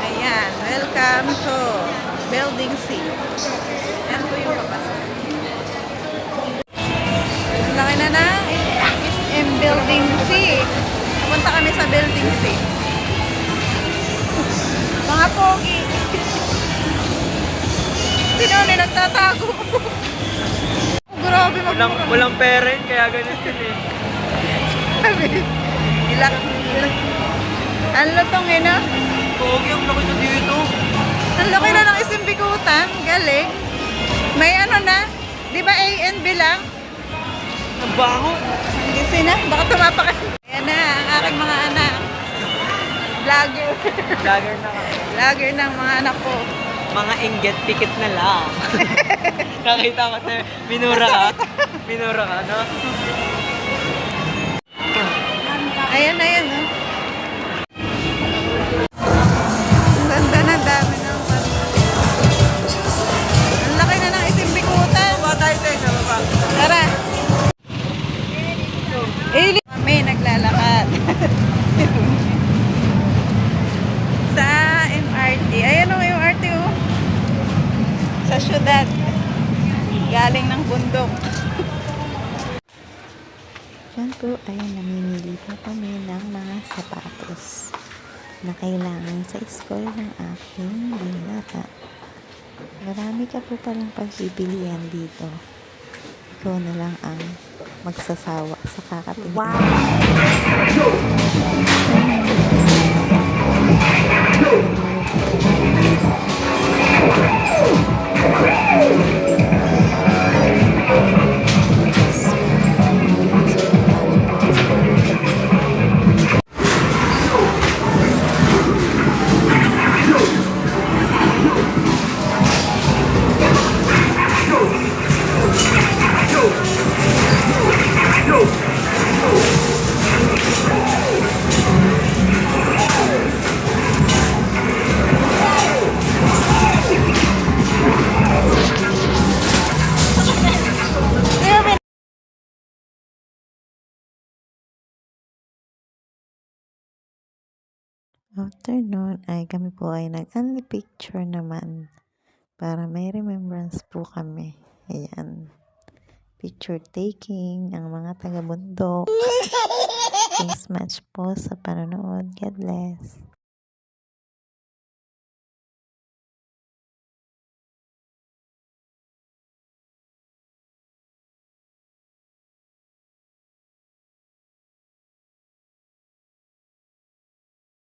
Ayan, welcome to Building C. Yan po yung papasok. Laki na na, SM Building C. Punta kami sa Building C. Mga pogi. Sino na nagtatago? Grabe Walang parent, kaya ganun din eh. Sabi, ilang. Ang lutong eh, no? Pogi, ang laki na dito. Ang laki na ng isimbikutan. Galing. May ano na? Di ba A and B lang? Ang baho. Gising na? Baka tumapak. Ayan na, ang aking mga anak. Vlogger. Vlogger na kami. Vlogger ng mga anak ko. Mga inggit, pikit na lang. Nakita ko na, binura ka. Binura ka, no? Ayan na yan, no? Ang ganda na, dami ng ang laki na ng isimbikutan. Baba tayo tayo sa baba. Tara. Kami naglalakad. Sa MRT. Ayan o, MRT o. Sa syudad. Galing ng bundok. Yan po ay namimili po kami ng mga sapatos na kailangan sa school ng aking binata. Marami ka po palang pagbibilihan dito. Ikaw na lang ang magsasawa sa kakatingin. Wow! After nun ay kami po ay nag-only picture naman para may remembrance po kami. Ayan. Picture taking ang mga taga-bundok. Thanks much po sa panonood. God bless.